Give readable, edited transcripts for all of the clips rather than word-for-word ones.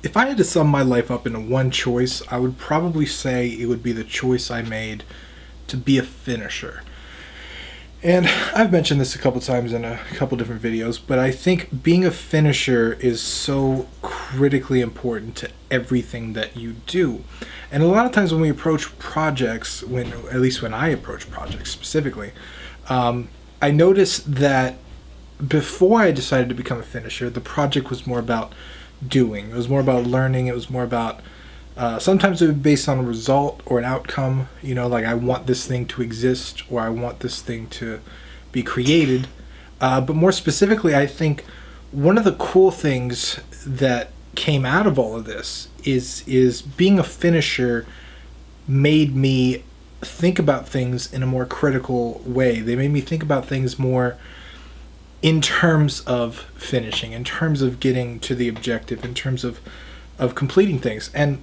If I had to sum my life up into one choice, I would probably say it would be the choice I made to be a finisher. And I've mentioned this a couple times in a couple different videos, but I think being a finisher is so critically important to everything that you do. And a lot of times when we approach projects, at least when I approach projects specifically, I noticed that before I decided to become a finisher, the project was more about doing. It was more about learning. It was more about sometimes it would be based on a result or an outcome. Like I want this thing to exist or I want this thing to be created. But more specifically, I think one of the cool things that came out of all of this is being a finisher made me think about things in a more critical way. They made me think about things more in terms of finishing, in terms of getting to the objective, in terms of completing things. And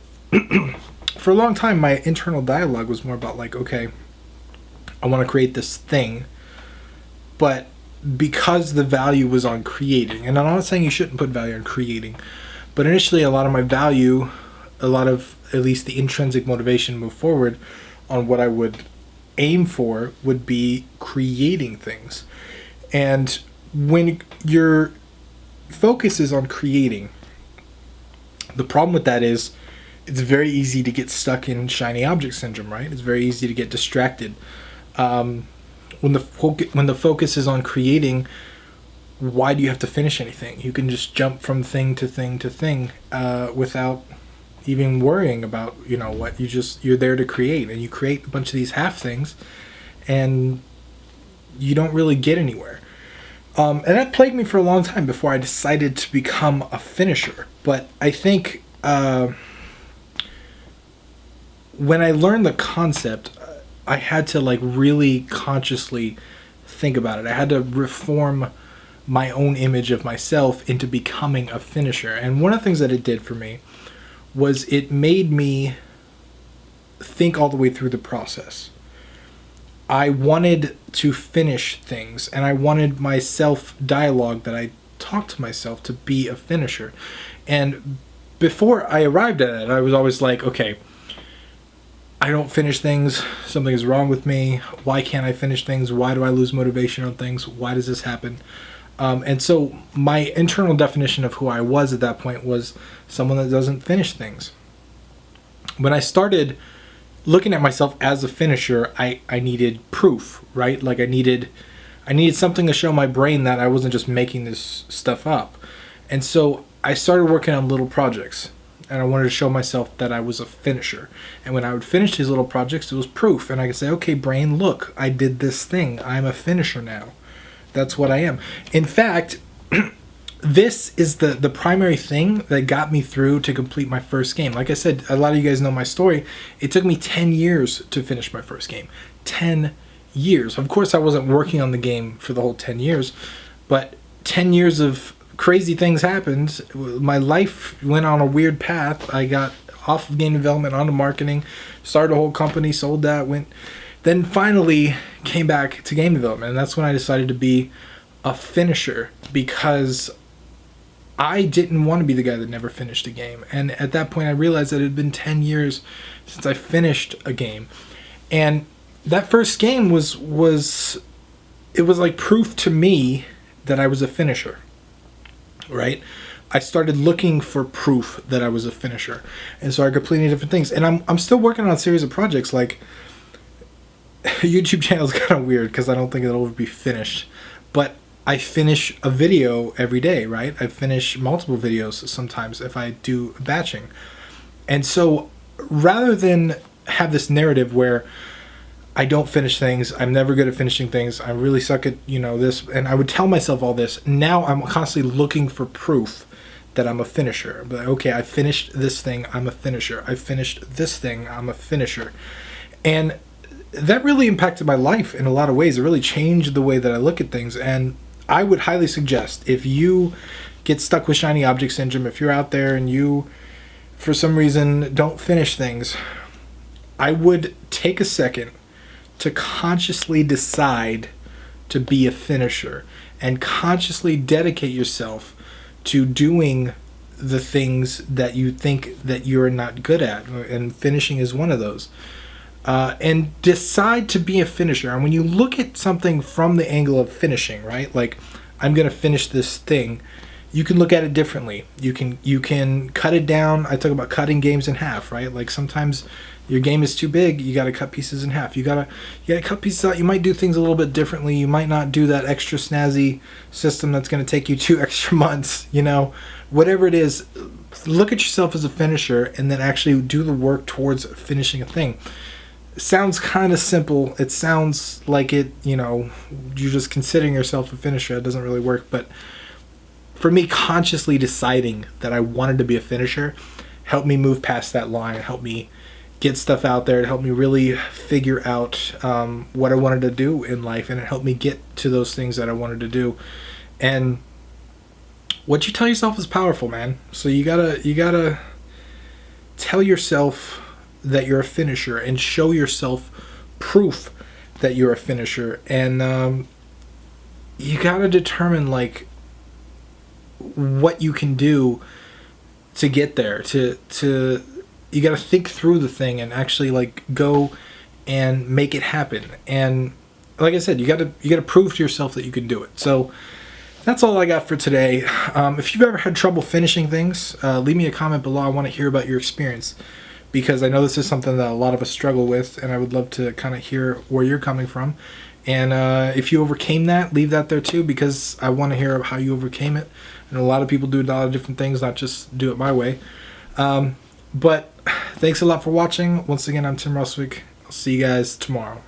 for a long time, my internal dialogue was more about like, okay, I want to create this thing, but because the value was on creating, and I'm not saying you shouldn't put value on creating, but initially a lot of my value, a lot of at least the intrinsic motivation to move forward on what I would aim for would be creating things. And when your focus is on creating, the problem with that is it's very easy to get stuck in shiny object syndrome, right? It's very easy to get distracted. When the focus is on creating, why do you have to finish anything? You can just jump from thing to thing to thing without even worrying about what you're there to create, and you create a bunch of these half things, and you don't really get anywhere. And that plagued me for a long time before I decided to become a finisher. But I think when I learned the concept, I had to really consciously think about it. I had to reform my own image of myself into becoming a finisher. And one of the things that it did for me was it made me think all the way through the process. I wanted to finish things, and I wanted my self-dialogue that I talked to myself to be a finisher. And before I arrived at it, I was always like, okay, I don't finish things. Something is wrong with me. Why can't I finish things? Why do I lose motivation on things? Why does this happen? And so my internal definition of who I was at that point was someone that doesn't finish things. When I started looking at myself as a finisher, I needed proof, right? Like I needed something to show my brain that I wasn't just making this stuff up. And so I started working on little projects, and I wanted to show myself that I was a finisher. And when I would finish these little projects, it was proof. And I could say, okay, brain, look, I did this thing. I'm a finisher now. That's what I am. In fact, this is the primary thing that got me through to complete my first game. Like I said, a lot of you guys know my story. It took me 10 years to finish my first game. 10 years. Of course, I wasn't working on the game for the whole 10 years, but 10 years of crazy things happened. My life went on a weird path. I got off of game development onto marketing, started a whole company, sold that, then finally came back to game development. And that's when I decided to be a finisher, because I didn't want to be the guy that never finished a game. And at that point I realized that it had been 10 years since I finished a game. And that first game was like proof to me that I was a finisher, right? I started looking for proof that I was a finisher. And so I completed different things. And I'm still working on a series of projects. Like, YouTube channel is kind of weird because I don't think it'll ever be finished. But I finish a video every day, right? I finish multiple videos sometimes if I do batching. And so rather than have this narrative where I don't finish things, I'm never good at finishing things, I really suck at, this, and I would tell myself all this, now I'm constantly looking for proof that I'm a finisher. But okay, I finished this thing, I'm a finisher. I finished this thing, I'm a finisher. And that really impacted my life in a lot of ways. It really changed the way that I look at things. And I would highly suggest, if you get stuck with shiny object syndrome, if you're out there and you, for some reason, don't finish things, I would take a second to consciously decide to be a finisher. and consciously dedicate yourself to doing the things that you think that you're not good at, and finishing is one of those. And decide to be a finisher. And when you look at something from the angle of finishing, right? Like, I'm going to finish this thing. You can look at it differently. You can cut it down. I talk about cutting games in half, right? Like, sometimes your game is too big. You got to cut pieces in half. You gotta cut pieces out. You might do things a little bit differently. You might not do that extra snazzy system that's going to take you 2 extra months. Whatever it is, look at yourself as a finisher, and then actually do the work towards finishing a thing. It sounds kind of simple. It sounds like you're just considering yourself a finisher. It doesn't really work, but for me, consciously deciding that I wanted to be a finisher helped me move past that line, helped me get stuff out there, it helped me really figure out what I wanted to do in life, and it helped me get to those things that I wanted to do. And what you tell yourself is powerful, man. So you gotta tell yourself that you're a finisher and show yourself proof that you're a finisher. And you gotta determine what you can do to get there. You got to think through the thing and actually go and make it happen. And like I said, you got to prove to yourself that you can do it. So that's all I got for today. If you've ever had trouble finishing things, leave me a comment below. I want to hear about your experience, because I know this is something that a lot of us struggle with, and I would love to kind of hear where you're coming from. And if you overcame that, leave that there too, because I want to hear how you overcame it. And a lot of people do a lot of different things, not just do it my way. But thanks a lot for watching. Once again, I'm Tim Ruswick. I'll see you guys tomorrow.